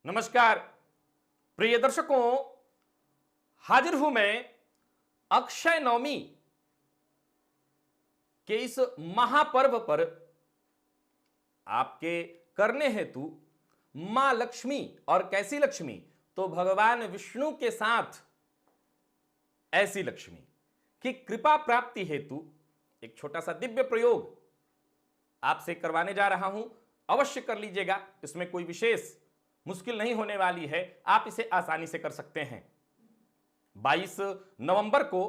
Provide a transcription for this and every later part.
नमस्कार प्रिय दर्शकों, हाजिर हूं मैं अक्षय नवमी के इस महापर्व पर आपके करने हेतु मां लक्ष्मी, और कैसी लक्ष्मी, तो भगवान विष्णु के साथ ऐसी लक्ष्मी की कृपा प्राप्ति हेतु एक छोटा सा दिव्य प्रयोग आपसे करवाने जा रहा हूं। अवश्य कर लीजिएगा, इसमें कोई विशेष मुश्किल नहीं होने वाली है, आप इसे आसानी से कर सकते हैं। 22 नवंबर को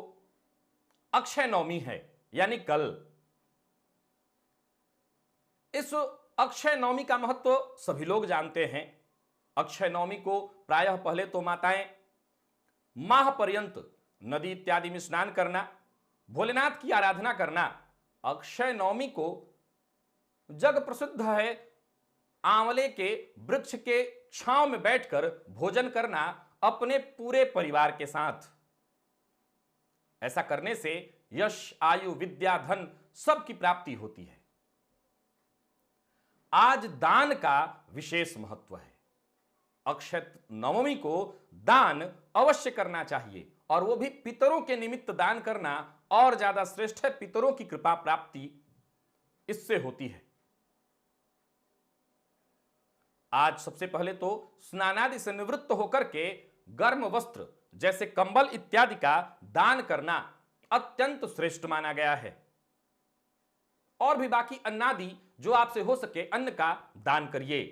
अक्षय नवमी है, यानी कल। इस अक्षय नवमी का महत्व सभी लोग जानते हैं। अक्षय नवमी को प्रायः पहले तो माताएं माह पर्यंत नदी इत्यादि में स्नान करना, भोलेनाथ की आराधना करना। अक्षय नवमी को जग प्रसिद्ध है आंवले के वृक्ष के छांव में बैठकर भोजन करना अपने पूरे परिवार के साथ। ऐसा करने से यश, आयु, विद्या, धन सब की प्राप्ति होती है। आज दान का विशेष महत्व है। अक्षय नवमी को दान अवश्य करना चाहिए, और वो भी पितरों के निमित्त दान करना और ज्यादा श्रेष्ठ है। पितरों की कृपा प्राप्ति इससे होती है। आज सबसे पहले तो स्नानादि से निवृत्त होकर के गर्म वस्त्र जैसे कंबल इत्यादि का दान करना अत्यंत श्रेष्ठ माना गया है। और भी बाकी अन्नादि जो आपसे हो सके अन्न का दान करिए।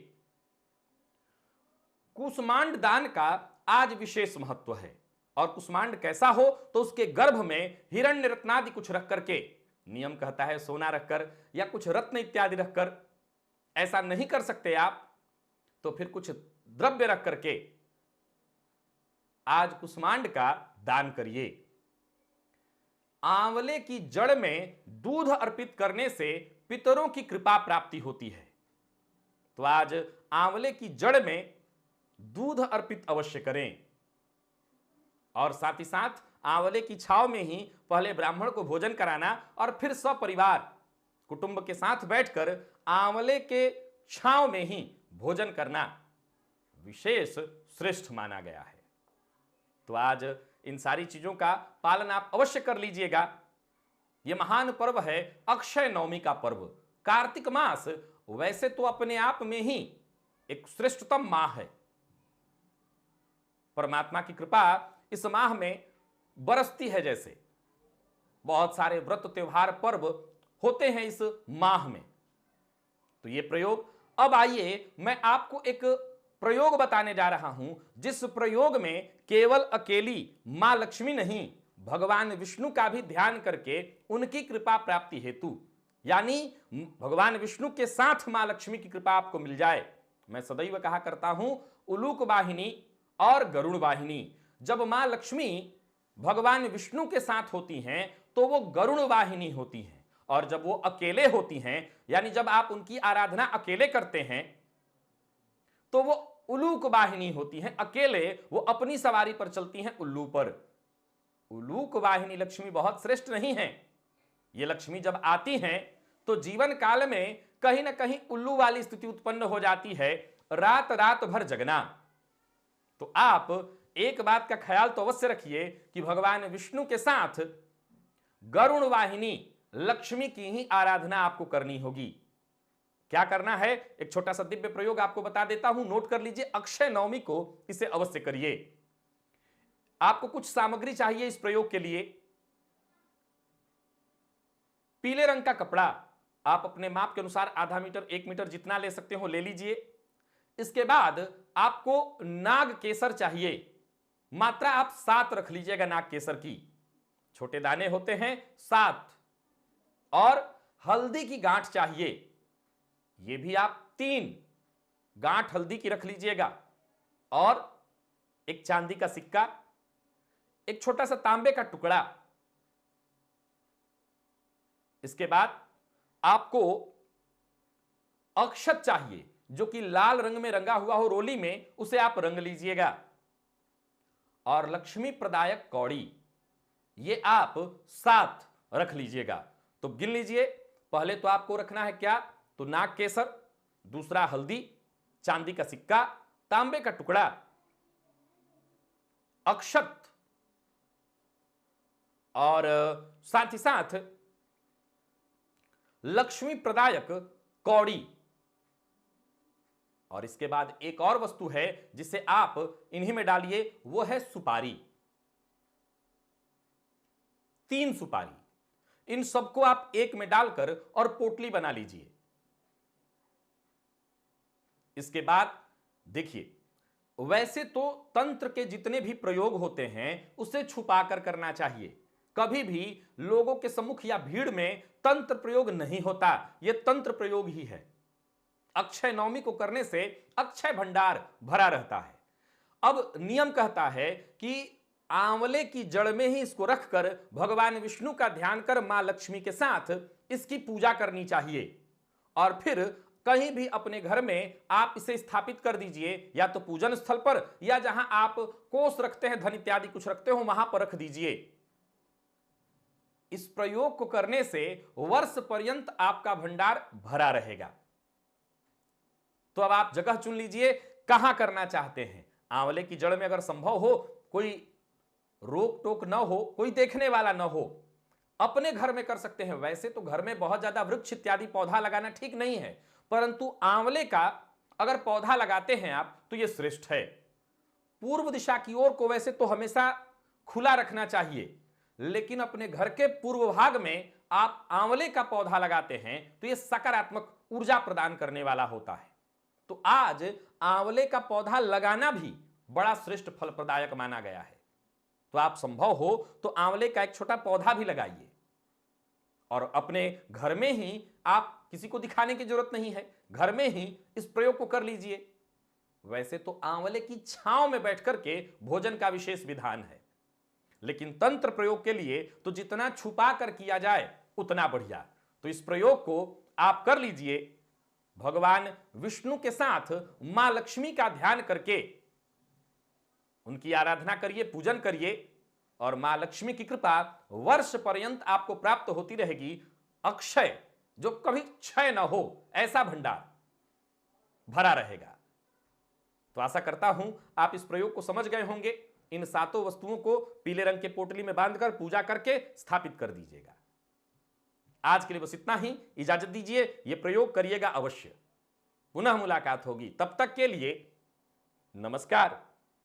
कुसमांड दान का आज विशेष महत्व है। और कुसमांड कैसा हो, तो उसके गर्भ में हिरण्य रत्नादि कुछ रख करके, नियम कहता है सोना रखकर या कुछ रत्न इत्यादि रखकर, ऐसा नहीं कर सकते आप तो फिर कुछ द्रव्य रख करके आज कुसमांड का दान करिए। आंवले की जड़ में दूध अर्पित करने से पितरों की कृपा प्राप्ति होती है। तो आज आंवले की जड़ में दूध अर्पित अवश्य करें। और साथ ही साथ आंवले की छाव में ही पहले ब्राह्मण को भोजन कराना और फिर सपरिवार कुटुंब के साथ बैठकर आंवले के छाव में ही भोजन करना विशेष श्रेष्ठ माना गया है। तो आज इन सारी चीजों का पालन आप अवश्य कर लीजिएगा। यह महान पर्व है अक्षय नवमी का पर्व। कार्तिक मास वैसे तो अपने आप में ही एक श्रेष्ठतम माह है। परमात्मा की कृपा इस माह में बरसती है। जैसे बहुत सारे व्रत, त्योहार, पर्व होते हैं इस माह में। तो यह प्रयोग, अब आइए मैं आपको एक प्रयोग बताने जा रहा हूं, जिस प्रयोग में केवल अकेली मां लक्ष्मी नहीं, भगवान विष्णु का भी ध्यान करके उनकी कृपा प्राप्ति हेतु, यानी भगवान विष्णु के साथ मां लक्ष्मी की कृपा आपको मिल जाए। मैं सदैव कहा करता हूं, उलूक वाहिनी और गरुड़ वाहिनी। जब मां लक्ष्मी भगवान विष्णु के साथ होती हैं तो वो गरुड़ वाहिनी होती हैं, और जब वो अकेले होती हैं, यानी जब आप उनकी आराधना अकेले करते हैं, तो वो उलूक वाहिनी होती हैं। अकेले वो अपनी सवारी पर चलती हैं, उल्लू पर। उलूक वाहिनी लक्ष्मी बहुत श्रेष्ठ नहीं है। ये लक्ष्मी जब आती हैं तो जीवन काल में कहीं ना कहीं उल्लू वाली स्थिति उत्पन्न हो जाती है, रात रात भर जगना। तो आप एक बात का ख्याल तो अवश्य रखिए कि भगवान विष्णु के साथ गरुड़ वाहिनी लक्ष्मी की ही आराधना आपको करनी होगी। क्या करना है, एक छोटा सा दिव्य प्रयोग आपको बता देता हूं, नोट कर लीजिए। अक्षय नवमी को इसे अवश्य करिए। आपको कुछ सामग्री चाहिए इस प्रयोग के लिए। पीले रंग का कपड़ा आप अपने माप के अनुसार आधा मीटर, 1 मीटर जितना ले सकते हो ले लीजिए। इसके बाद आपको नाग केसर चाहिए। मात्रा आप 7 रख लीजिएगा नाग केसर की। छोटे दाने होते हैं 7। और हल्दी की गांठ चाहिए, यह भी आप 3 गांठ हल्दी की रख लीजिएगा। और एक चांदी का सिक्का, एक छोटा सा तांबे का टुकड़ा। इसके बाद आपको अक्षत चाहिए, जो कि लाल रंग में रंगा हुआ हो रोली में, उसे आप रंग लीजिएगा। और लक्ष्मी प्रदायक कौड़ी, ये आप 7 रख लीजिएगा। तो गिन लीजिए। पहले तो आपको रखना है क्या, तो नाग केसर, दूसरा हल्दी, चांदी का सिक्का, तांबे का टुकड़ा, अक्षत और साथ ही साथ लक्ष्मी प्रदायक कौड़ी, और इसके बाद एक और वस्तु है जिसे आप इन्हीं में डालिए, वो है सुपारी। 3 सुपारी, इन सबको आप एक में डालकर और पोटली बना लीजिए। इसके बाद देखिए, वैसे तो तंत्र के जितने भी प्रयोग होते हैं उसे छुपाकर करना चाहिए। कभी भी लोगों के सम्मुख या भीड़ में तंत्र प्रयोग नहीं होता, यह तंत्र प्रयोग ही है। अक्षय नवमी को करने से अक्षय भंडार भरा रहता है। अब नियम कहता है कि आंवले की जड़ में ही इसको रखकर भगवान विष्णु का ध्यान कर मां लक्ष्मी के साथ इसकी पूजा करनी चाहिए, और फिर कहीं भी अपने घर में आप इसे स्थापित कर दीजिए, या तो पूजन स्थल पर या जहां आप कोष रखते हैं, धन इत्यादि कुछ रखते हो, वहां पर रख दीजिए। इस प्रयोग को करने से वर्ष पर्यंत आपका भंडार भरा रहेगा। तो अब आप जगह चुन लीजिए, कहां करना चाहते हैं। आंवले की जड़ में अगर संभव हो, कोई रोक टोक न हो, कोई देखने वाला न हो, अपने घर में कर सकते हैं। वैसे तो घर में बहुत ज्यादा वृक्ष इत्यादि पौधा लगाना ठीक नहीं है, परंतु आंवले का अगर पौधा लगाते हैं आप तो यह श्रेष्ठ है। पूर्व दिशा की ओर को वैसे तो हमेशा खुला रखना चाहिए, लेकिन अपने घर के पूर्व भाग में आप आंवले का पौधा लगाते हैं तो यह सकारात्मक ऊर्जा प्रदान करने वाला होता है। तो आज आंवले का पौधा लगाना भी बड़ा श्रेष्ठ फल प्रदायक माना गया है। तो आप संभव हो तो आंवले का एक छोटा पौधा भी लगाइए, और अपने घर में ही, आप किसी को दिखाने की जरूरत नहीं है, घर में ही इस प्रयोग को कर लीजिए। वैसे तो आंवले की छांव में बैठ करके भोजन का विशेष विधान है, लेकिन तंत्र प्रयोग के लिए तो जितना छुपा कर किया जाए उतना बढ़िया। तो इस प्रयोग को आप कर लीजिए, भगवान विष्णु के साथ मां लक्ष्मी का ध्यान करके उनकी आराधना करिए, पूजन करिए, और मां लक्ष्मी की कृपा वर्ष पर्यंत आपको प्राप्त होती रहेगी। अक्षय, जो कभी क्षय न हो, ऐसा भंडार भरा रहेगा। तो आशा करता हूं आप इस प्रयोग को समझ गए होंगे। इन 7 वस्तुओं को पीले रंग के पोटली में बांधकर पूजा करके स्थापित कर दीजिएगा। आज के लिए बस इतना ही, इजाजत दीजिए। यह प्रयोग करिएगा अवश्य। पुनः मुलाकात होगी, तब तक के लिए नमस्कार।